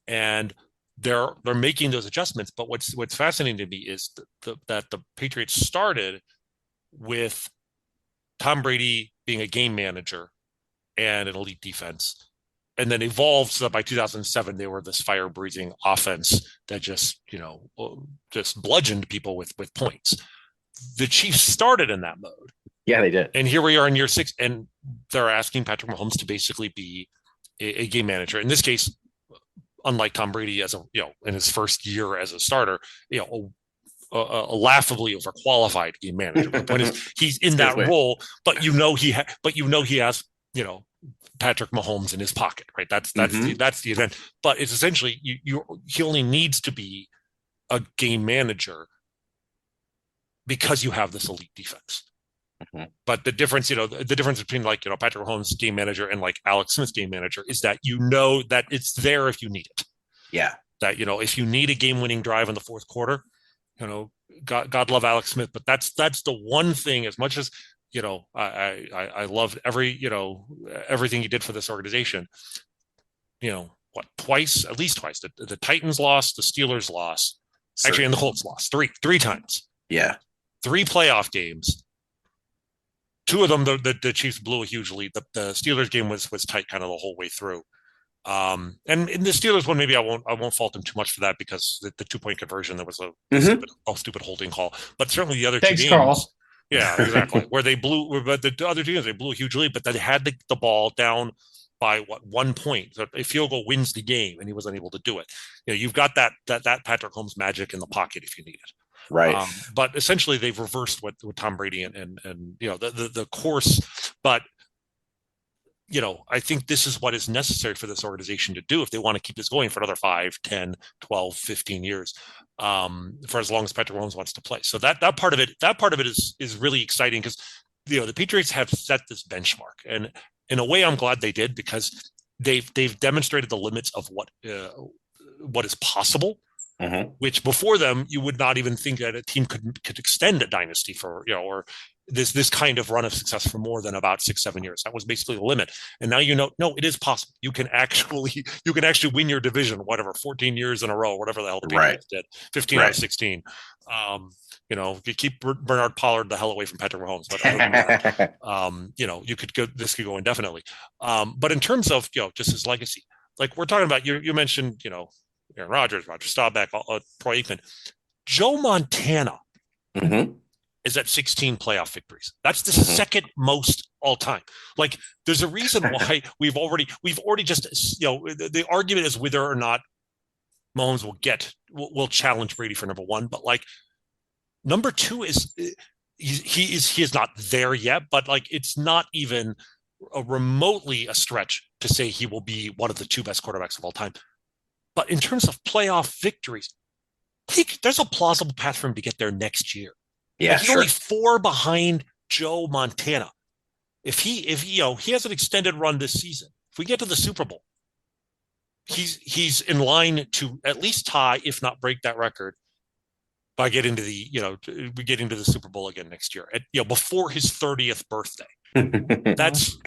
and they're making those adjustments. But what's fascinating to me is that the Patriots started with Tom Brady being a game manager and an elite defense, and then evolved so that by 2007 they were this fire-breathing offense that just bludgeoned people with points. the Chiefs started in that mode. Yeah, they did. And here we are in year 6, and they're asking Patrick Mahomes to basically be a game manager. In this case, unlike Tom Brady in his first year as a starter, a laughably overqualified game manager. The point is, he's in that role, but he has Patrick Mahomes in his pocket, right? That's the event. But it's essentially he only needs to be a game manager because you have this elite defense. Mm-hmm. But the difference between Patrick Mahomes game manager and like Alex Smith game manager is that that it's there if you need it. Yeah. That if you need a game-winning drive in the fourth quarter, God love Alex Smith, but that's the one thing. As much as I loved everything he did for this organization. At least twice. The Titans lost, the Steelers lost, actually, and the Colts lost three times. Yeah, 3 playoff games. 2 of them, the Chiefs blew a huge lead. The Steelers game was tight kind of the whole way through. And in the Steelers one, maybe I won't fault them too much for that because the 2-point conversion, there was a stupid holding call. But certainly the other 2 games, Carl. Yeah, exactly. Where they blew, but the other teams they blew a huge lead, but they had the ball down by 1 point. So a field goal wins the game, and he wasn't able to do it. You've got that Patrick Mahomes magic in the pocket if you need it. Right. But essentially, they've reversed what Tom Brady and the course. But I think this is what is necessary for this organization to do if they want to keep this going for another 5, 10, 12, 15 years, for as long as Patrick Mahomes wants to play. So that part of it is really exciting because the Patriots have set this benchmark, and in a way, I'm glad they did because they've demonstrated the limits of what is possible. Mm-hmm. Which before them, you would not even think that a team could extend a dynasty for, or this kind of run of success for more than about 6-7 years. That was basically the limit. And now no, it is possible. You can actually win your division, 14 years in a row, whatever the hell the Patriots did, 15 out of 16. You keep Bernard Pollard the hell away from Patrick Mahomes, but other than that, this could go indefinitely. But in terms of just his legacy, like we're talking about, you mentioned Aaron Rodgers, Roger Staubach, Troy Aikman, Joe Montana is at 16 playoff victories. That's the second most all time. Like, there's a reason why we've already just the argument is whether or not Mahomes will challenge Brady for number 1, but like number 2 is he is not there yet, but like it's not even remotely a stretch to say he will be one of the 2 best quarterbacks of all time. But in terms of playoff victories, there's a plausible path for him to get there next year. Yeah, he's only 4 behind Joe Montana. If he has an extended run this season, if we get to the Super Bowl, he's in line to at least tie, if not break that record, by getting to the Super Bowl again next year, before his 30th birthday. That's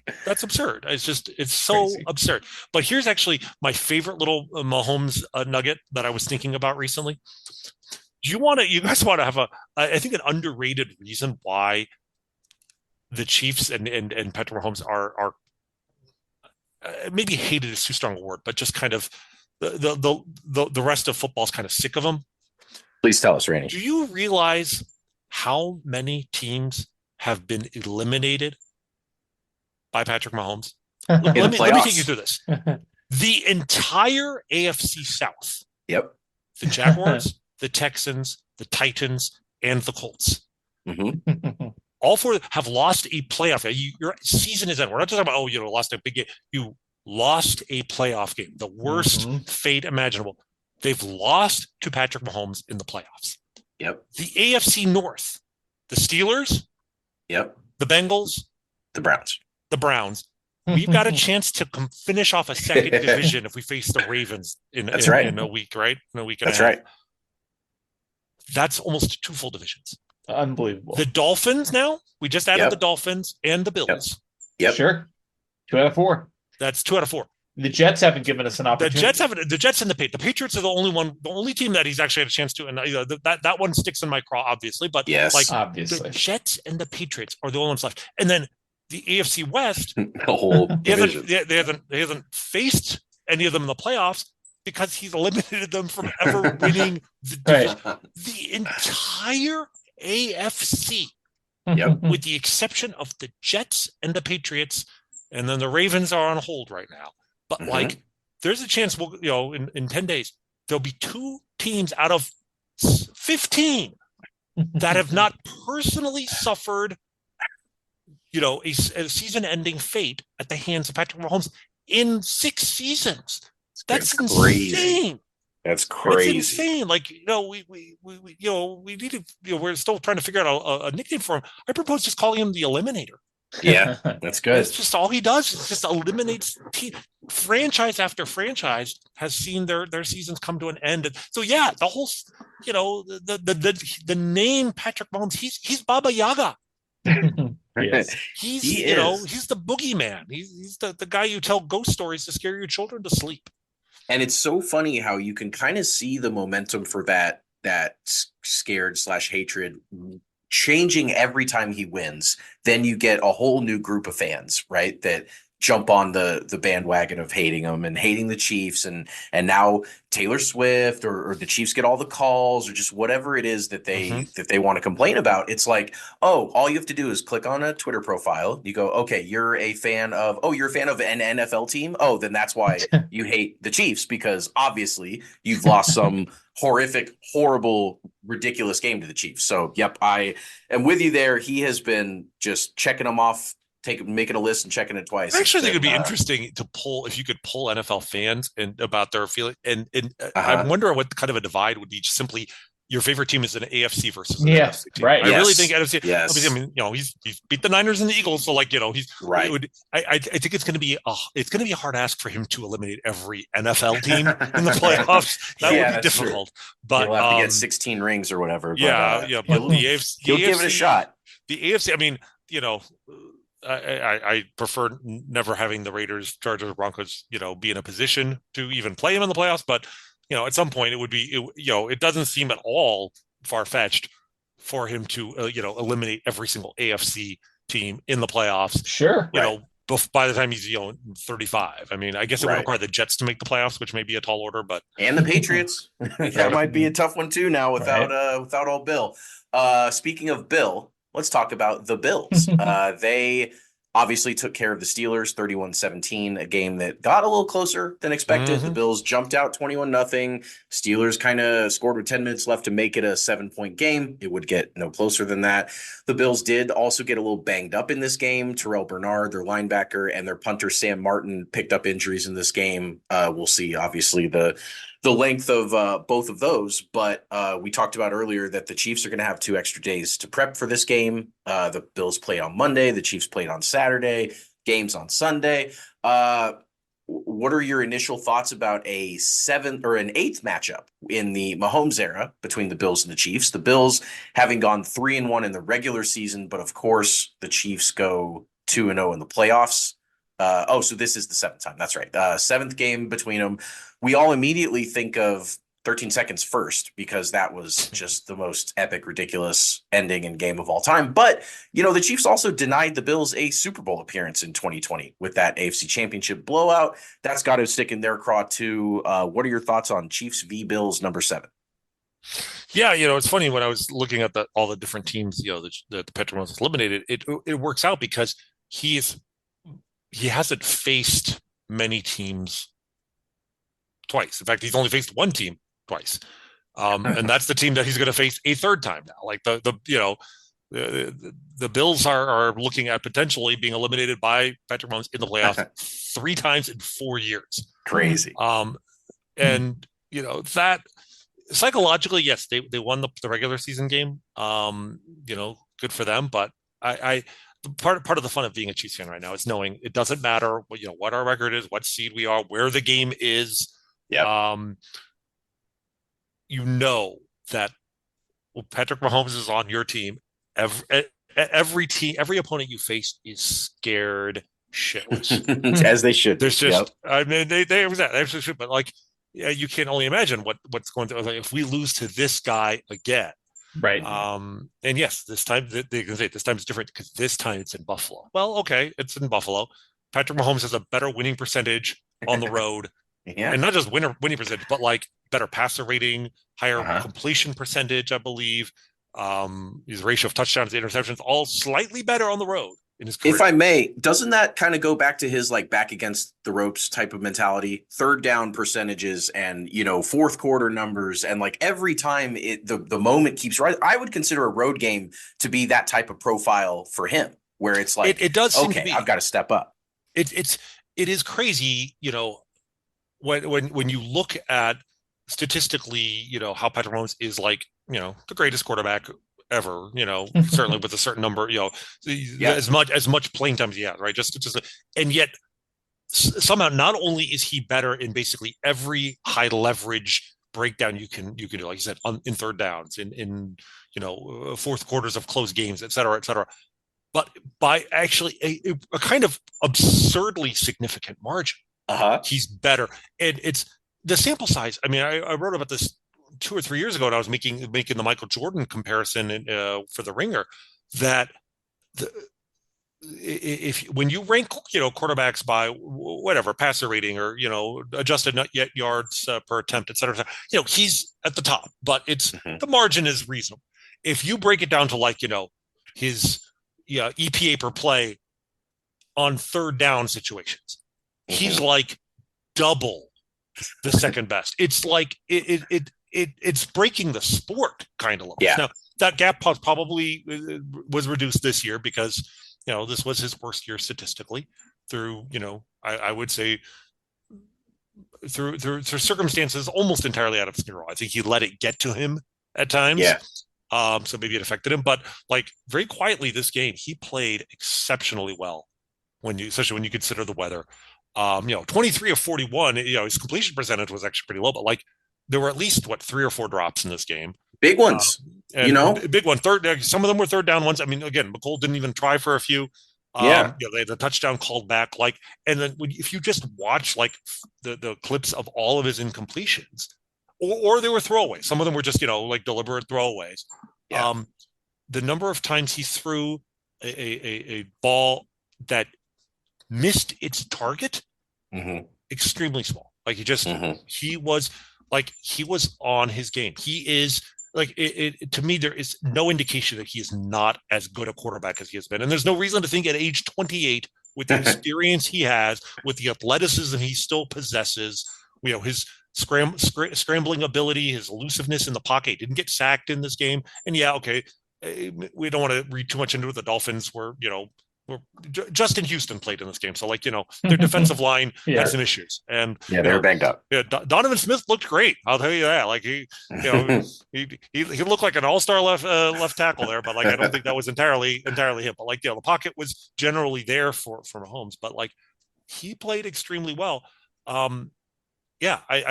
absurd. It's so crazy. Absurd. But here's actually my favorite little Mahomes nugget that I was thinking about recently. You guys want to have I think an underrated reason why the Chiefs and Patrick Mahomes are maybe hated is too strong a word, but just kind of the rest of football's kind of sick of them. Please tell us, Rany. Do you realize how many teams have been eliminated by Patrick Mahomes? Let me take you through this. The entire AFC South. Yep. The Jaguars, the Texans, the Titans, and the Colts. Mm-hmm. All 4 have lost a playoff. Your season is ended. We're not talking about, lost a big game. You lost a playoff game. The worst fate imaginable. They've lost to Patrick Mahomes in the playoffs. Yep. The AFC North, the Steelers. Yep. The Bengals. The Browns. We've got a chance to finish off a second division if we face the Ravens in a week, right? In a week and a half. That's right. That's almost 2 full divisions. Unbelievable. The Dolphins now, we just added the Dolphins and the Bills. Yep. Sure. 2 out of 4. That's 2 out of 4. The Jets haven't given us an opportunity. The Jets and the Patriots are the only team that he's actually had a chance to, and that one sticks in my craw, obviously. But obviously, the Jets and the Patriots are the only ones left, and then the AFC West, the whole division. They hasn't faced any of them in the playoffs because he's eliminated them from ever winning the entire AFC, Yep. with the exception of the Jets and the Patriots, and then the Ravens are on hold right now. But like, there's a chance in 10 days there'll be 2 teams out of 15 that have not personally suffered, a season-ending fate at the hands of Patrick Mahomes in 6 seasons. That's insane. That's crazy. It's insane. Like, we need to, we're still trying to figure out a nickname for him. I propose just calling him the Eliminator. Yeah, that's good. It's just all he does is just eliminates franchise after franchise has seen their seasons come to an end. And so yeah, the whole, the name Patrick Mahomes, he's Baba Yaga. Yes. He's the boogeyman. He's the guy you tell ghost stories to scare your children to sleep. And it's so funny how you can kind of see the momentum for that scared/hatred changing every time he wins. Then you get a whole new group of fans, right, that jump on the bandwagon of hating him and hating the Chiefs, and now Taylor Swift or the Chiefs get all the calls, or just whatever it is that they want to complain about. It's like, oh, all you have to do is click on a Twitter profile. You go, okay, you're a fan of an NFL team. Oh, then that's why you hate the Chiefs, because obviously you've lost some horrific, horrible, ridiculous game to the Chiefs. So, yep, I am with you there. He has been just checking them off, making a list and checking it twice. I actually think it'd be interesting to pull, if you could pull NFL fans and about their feeling. And I'm wondering what kind of a divide would be. Just simply, your favorite team is an AFC versus an NFC team. Right. I really think NFC. Yes. I mean, he's beat the Niners and the Eagles, so like, he's right. I think it's going to be a hard ask for him to eliminate every NFL team in the playoffs. That would be difficult. True. But he'll have to get 16 rings or whatever. But the AFC, he'll give it a shot. The AFC. I mean, I prefer never having the Raiders, Chargers, Broncos, be in a position to even play him in the playoffs. But, at some point it would be, it doesn't seem at all far-fetched for him to, eliminate every single AFC team in the playoffs. Sure. By the time he's, 35. I mean, I guess it would require the Jets to make the playoffs, which may be a tall order, but. And the Patriots. That might be a tough one too now without old Bill. Speaking of Bill, let's talk about the Bills. They obviously took care of the Steelers 31-17, a game that got a little closer than expected. The Bills jumped out 21-0. Steelers kind of scored with 10 minutes left to make it a 7-point game. It would get no closer than that. The Bills did also get a little banged up in this game. Terrell Bernard, their linebacker, and their punter Sam Martin picked up injuries in this game. We'll see, obviously, the length of both of those, but we talked about earlier that the Chiefs are going to have 2 extra days to prep for this game. The Bills played on Monday, the Chiefs played on Saturday, games on Sunday. What are your initial thoughts about a 7th or an 8th matchup in the Mahomes era between the Bills and the Chiefs? The Bills having gone 3-1 in the regular season, but of course the Chiefs go 2-0 in the playoffs. So this is the 7th time. That's right. 7th game between them. We all immediately think of 13 Seconds First, because that was just the most epic, ridiculous ending and game of all time. But, the Chiefs also denied the Bills a Super Bowl appearance in 2020 with that AFC Championship blowout. That's got to stick in their craw too. What are your thoughts on Chiefs v. Bills number 7? Yeah, it's funny when I was looking at all the different teams, that Patrick Mahomes eliminated. It works out because he hasn't faced many teams twice. In fact, he's only faced one team twice, and that's the team that he's going to face a third time now. Like the Bills are looking at potentially being eliminated by Patrick Mahomes in the playoffs 3 times in 4 years. Crazy. And that psychologically, yes, they won the regular season game. Good for them, but I part of the fun of being a Chiefs fan right now is knowing it doesn't matter what our record is, what seed we are, where the game is. Yeah. That Patrick Mahomes is on your team. Every opponent you face is scared shitless. As they should. There's just, I mean, they actually should, but you can only imagine what's going to, if we lose to this guy again. Right. And yes, this time they can say this time is different because this time it's in Buffalo. Well, okay, it's in Buffalo. Patrick Mahomes has a better winning percentage on the road. Yeah. And not just winning percentage, but better passer rating, higher completion percentage, I believe. His ratio of touchdowns to interceptions all slightly better on the road in his career. If I may, doesn't that kind of go back to his like back against the ropes type of mentality, third down percentages and, fourth quarter numbers, and like every time the moment keeps right. I would consider a road game to be that type of profile for him, where it's like, It does seem to okay, be. I've got to step up. It is crazy, when you look at statistically, how Patrick Mahomes is like, the greatest quarterback ever, certainly with a certain number, Yes. as much playing time as he has, right? And yet somehow not only is he better in basically every high leverage breakdown you can do, like you said, in third downs, in fourth quarters of close games, et cetera, but by actually a kind of absurdly significant margin. He's better. And it's the sample size. I mean, I wrote about this 2 or 3 years ago, and I was making the Michael Jordan comparison for the Ringer, that if when you rank quarterbacks by whatever passer rating or adjusted not yet yards per attempt, et cetera, he's at the top, but it's the margin is reasonable. If you break it down to like his EPA per play on third down situations, he's like double the second best. It's like it's breaking the sport kind of level. Yeah. Now that gap probably was reduced this year because this was his worst year statistically through I would say through circumstances almost entirely out of his control. I think he let it get to him at times. Yeah. So maybe it affected him, but like very quietly this game, he played exceptionally well especially when you consider the weather. 23 of 41, his completion percentage was actually pretty low, but like there were at least 3 or 4 drops in this game. Big ones, big one. Some of them were third down ones. I mean, again, McColl didn't even try for a few. They had the touchdown called back. And then if you just watch like the clips of all of his incompletions, or they were throwaways. Some of them were just like deliberate throwaways. Yeah. The number of times he threw a ball that missed its target, extremely small. Like he was on his game. He is like to me, there is no indication that he is not as good a quarterback as he has been. And there's no reason to think at age 28, with the experience he has, with the athleticism he still possesses, his scrambling ability, his elusiveness in the pocket. He didn't get sacked in this game. And we don't want to read too much into it. The Dolphins were, Justin Houston played in this game. So their defensive line had some issues, and they were banged up. Yeah. Donovan Smith looked great. I'll tell you that. Like he looked like an all-star left tackle there, but like, I don't think that was entirely him, but like, the pocket was generally there for Mahomes, but like he played extremely well. I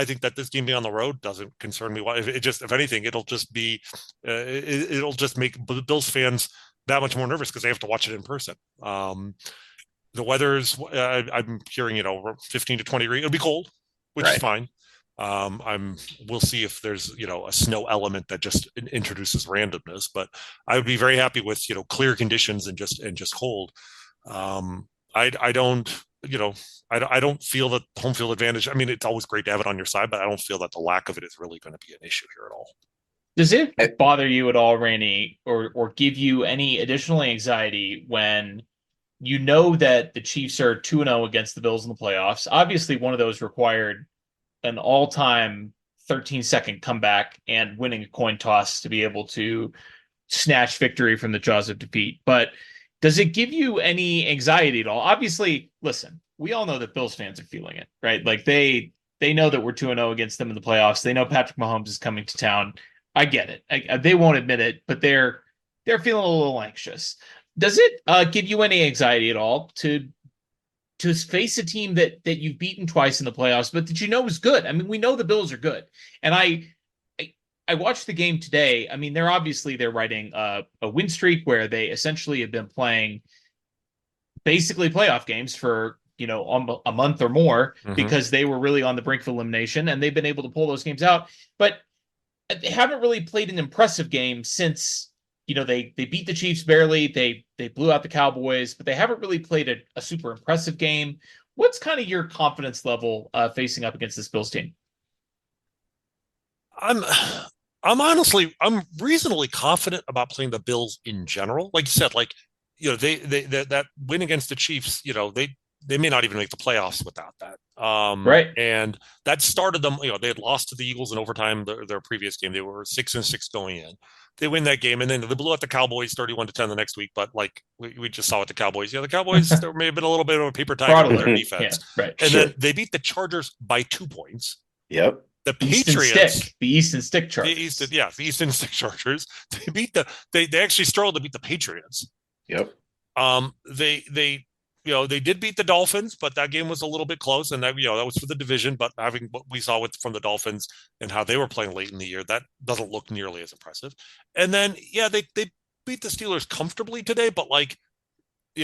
think that this game being on the road doesn't concern me. If anything, it'll just be, it'll just make Bills fans that much more nervous because they have to watch it in person. The weather's, I'm hearing, 15 to 20 degrees. It'll be cold, which is fine. We'll see if there's, a snow element that just introduces randomness, but I would be very happy with, clear conditions and just cold. I don't feel that home field advantage. I mean, it's always great to have it on your side, but I don't feel that the lack of it is really going to be an issue here at all. Does it bother you at all, Rany, or give you any additional anxiety when you know that the Chiefs are 2-0 against the Bills in the playoffs? Obviously, one of those required an all-time 13-second comeback and winning a coin toss to be able to snatch victory from the jaws of defeat. But does it give you any anxiety at all? Obviously, listen, we all know that Bills fans are feeling it, right? Like they know that we're 2-0 against them in the playoffs. They know Patrick Mahomes is coming to town. I get it. They won't admit it, but they're feeling a little anxious. Does it give you any anxiety at all to face a team that you've beaten twice in the playoffs, but that is good? I mean, we know the Bills are good, and I watched the game today. I mean, they're riding a win streak where they essentially have been playing basically playoff games for a month or more because they were really on the brink of elimination, and they've been able to pull those games out, but they haven't really played an impressive game since, they beat the Chiefs barely. They blew out the Cowboys, but they haven't really played a super impressive game. What's kind of your confidence level facing up against this Bills team? I'm reasonably confident about playing the Bills in general. Like you said, like, they that win against the Chiefs, they may not even make the playoffs without that. Right. And that started them. They had lost to the Eagles in overtime their previous game. They were 6-6 going in. They win that game, and then they blew out the Cowboys 31-10 the next week. But like we just saw with the Cowboys, the Cowboys there may have been a little bit of a paper tiger with their defense, Yeah, right. and then they beat the Chargers by 2 points. Yep. The Patriots, the Easton Stick Chargers. the Easton Stick Chargers. They beat they actually struggled to beat the Patriots. Yep. They did beat the Dolphins, but that game was a little bit close, and that was for the division. But having what we saw from the Dolphins and how they were playing late in the year, that doesn't look nearly as impressive. And then they beat the Steelers comfortably today, but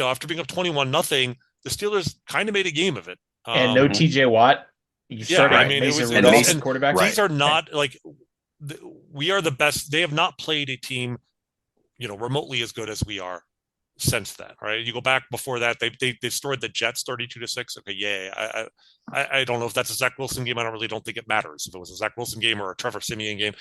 after being up 21-0 the Steelers kind of made a game of it. And no TJ Watt. You started Mason Rudolph quarterback. These are not we are the best. They have not played a team, remotely as good as we are since that. Right? You go back before that, they destroyed the Jets 32-6. Okay, yeah. I don't know if that's a Zach Wilson game. I don't think it matters if it was a Zach Wilson game or a Trevor Siemian game.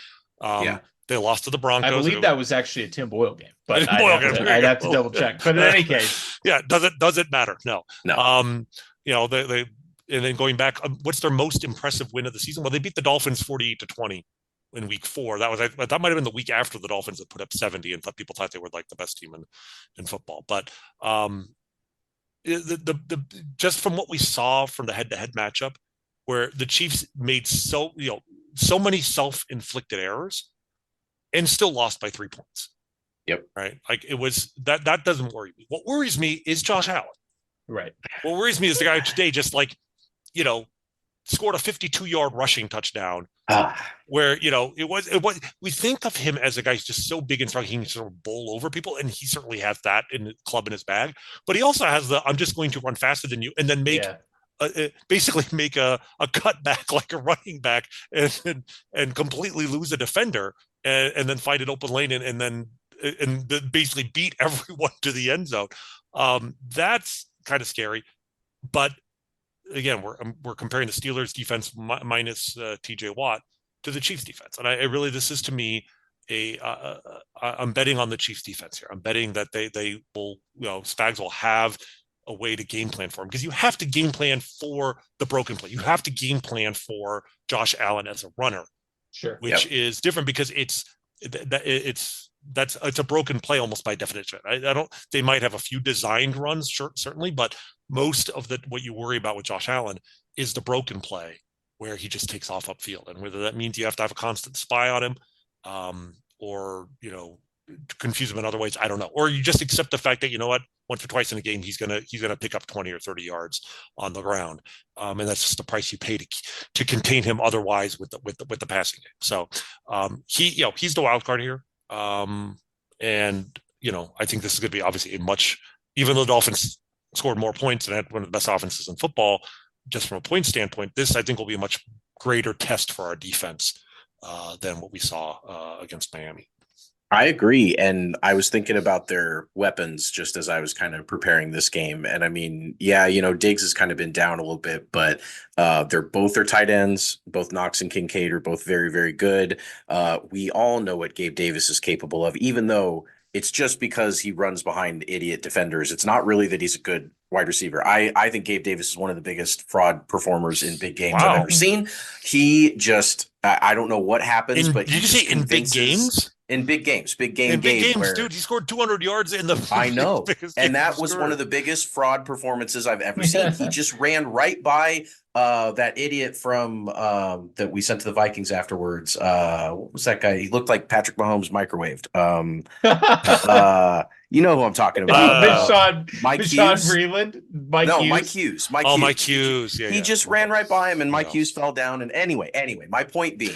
They lost to the Broncos. I believe that was actually a Tim Boyle game, but I'd have to double check. But in any case, does it matter? No. No. And then going back, what's their most impressive win of the season? Well, they beat the Dolphins 48-20 in week 4. That might have been the week after the Dolphins had put up 70 and people thought they were like the best team in football. But just from what we saw from the head-to-head matchup, where the Chiefs made so many self-inflicted errors and still lost by 3 points. Yep. Right. Like it was that doesn't worry me. What worries me is Josh Allen. Right. What worries me is the guy today just scored a 52-yard rushing touchdown where, it was, we think of him as a guy who's just so big and strong, he can sort of bowl over people. And he certainly has that in the club in his bag, but he also has I'm just going to run faster than you and then basically make a cutback like a running back and completely lose a defender and then find an open lane and then basically beat everyone to the end zone. That's kind of scary, but again, we're comparing the Steelers defense minus TJ Watt to the Chiefs defense, and I really this is to me I'm betting on the Chiefs defense here. I'm betting that they will Spags will have a way to game plan for him, because you have to game plan for the broken play. You have to game plan for Josh Allen as a runner, sure, which is different because it's a broken play almost by definition. They might have a few designed runs, certainly, but most of what you worry about with Josh Allen is the broken play where he just takes off upfield. And whether that means you have to have a constant spy on him, or, confuse him in other ways, I don't know. Or you just accept the fact that, once or twice in a game, he's going to pick up 20 or 30 yards on the ground. And that's just the price you pay to contain him otherwise with the passing game. So, he's the wild card here. And I think this is going to be obviously even though the Dolphins scored more points and had one of the best offenses in football, just from a point standpoint, this I think will be a much greater test for our defense than what we saw against Miami. I agree. And I was thinking about their weapons just as I was kind of preparing this game. And I mean, Diggs has kind of been down a little bit, but both their tight ends, both Knox and Kincaid are both very, very good. We all know what Gabe Davis is capable of, even though it's just because he runs behind idiot defenders. It's not really that he's a good wide receiver. I think Gabe Davis is one of the biggest fraud performers in big games I've ever seen. He just, I don't know what happens, but did you say in big games? In big games, big games, dude, he scored 200 yards in the. I know, and that was one of the biggest fraud performances I've ever seen. He just ran right by that idiot from that we sent to the Vikings afterwards. What was that guy? He looked like Patrick Mahomes microwaved. You know who I'm talking about? Mike Hughes. Breland? Mike Hughes. Mike Hughes. Yeah, he just ran right by him, and Mike Hughes fell down. And anyway, my point being,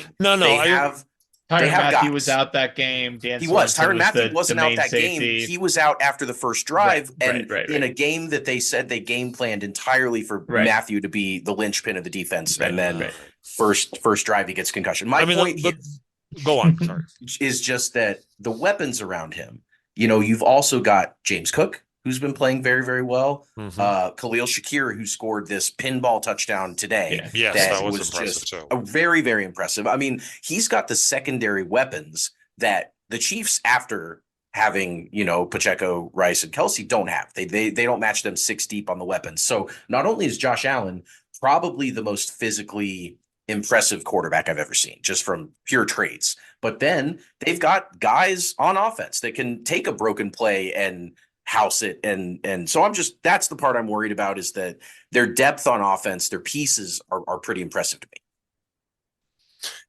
Tyrann Mathieu was out that game. Tyrann Mathieu wasn't out that game. He was out after the first drive, in a game that they said they game planned entirely for Mathieu to be the linchpin of the defense, and then first drive he gets concussion. Go on. Sorry, is just that the weapons around him. You've also got James Cook, who's been playing very, very well. Mhm. Khalil Shakir, who scored this pinball touchdown today. Yeah. Yes, That that was was impressive just too. very, very impressive. I mean, he's got the secondary weapons that the Chiefs, after having, Pacheco, Rice, and Kelsey, don't have. They don't match them six deep on the weapons. So not only is Josh Allen probably the most physically impressive quarterback I've ever seen, just from pure traits. But then they've got guys on offense that can take a broken play and house it. And so that's the part I'm worried about, is that their depth on offense, their pieces are pretty impressive to me.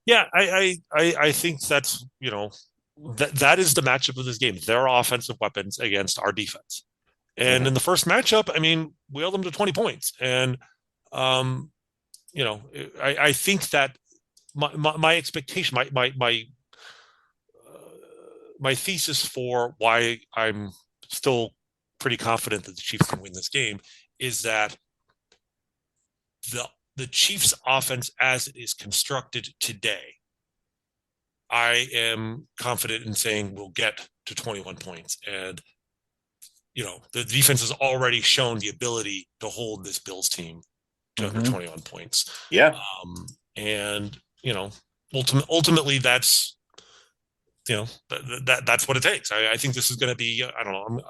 Yeah, I think that's that is the matchup of this game. Their offensive weapons against our defense. And in the first matchup, I mean, we held them to 20 points. And um, I think that my expectation, my thesis for why I'm still pretty confident that the Chiefs can win this game is that the Chiefs offense as it is constructed today, I am confident in saying we'll get to 21 points. And the defense has already shown the ability to hold this Bills team to under 21 points. Yeah. And ultimately that's that's what it takes. I think this is going to be, I don't know,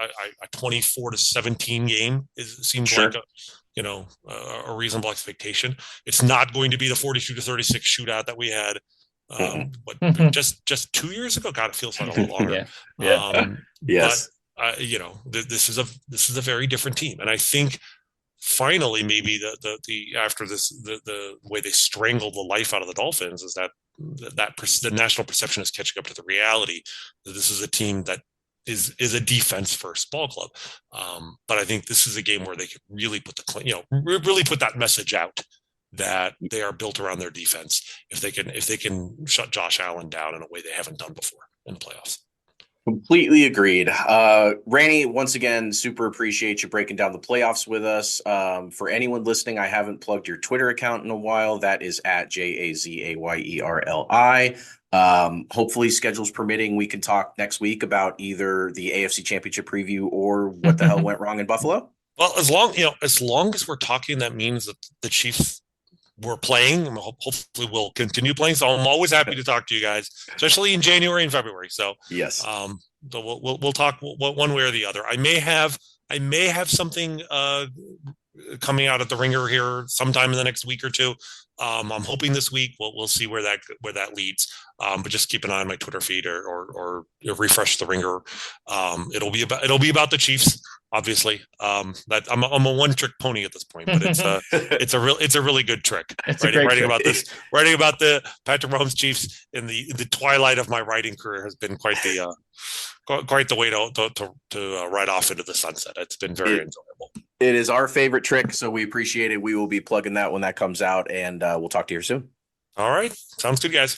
a 24-17 game seems Sure. like a reasonable expectation. It's not going to be the 42-36 shootout that we had just 2 years ago. God, it feels like a little longer. Yes. But this is a very different team, and I think finally maybe the after this the way they strangled the life out of the Dolphins is that the national perception is catching up to the reality that this is a team that is a defense first ball club. But I think this is a game where they can really really put that message out that they are built around their defense if they can shut Josh Allen down in a way they haven't done before in the playoffs. Completely agreed. Rany, once again, super appreciate you breaking down the playoffs with us. For anyone listening, I haven't plugged your Twitter account in a while. That is at Jazayerli. Hopefully, schedules permitting, we can talk next week about either the AFC Championship preview or what the hell went wrong in Buffalo. Well, as long as we're talking, that means that the Chiefs were playing, and hopefully we'll continue playing. So I'm always happy to talk to you guys, especially in January and February. So yes, so we'll talk one way or the other. I may have something coming out at the Ringer here sometime in the next week or two. I'm hoping this week. We'll see where that leads. But just keep an eye on my Twitter feed or refresh the Ringer. It'll be about the Chiefs, obviously. That I'm a one trick pony at this point, but it's a really good trick. Writing about the Patrick Mahomes Chiefs in the twilight of my writing career has been quite the way to ride off into the sunset. It's been very enjoyable. It is our favorite trick, so we appreciate it. We will be plugging that when that comes out, and we'll talk to you soon. All right. Sounds good, guys.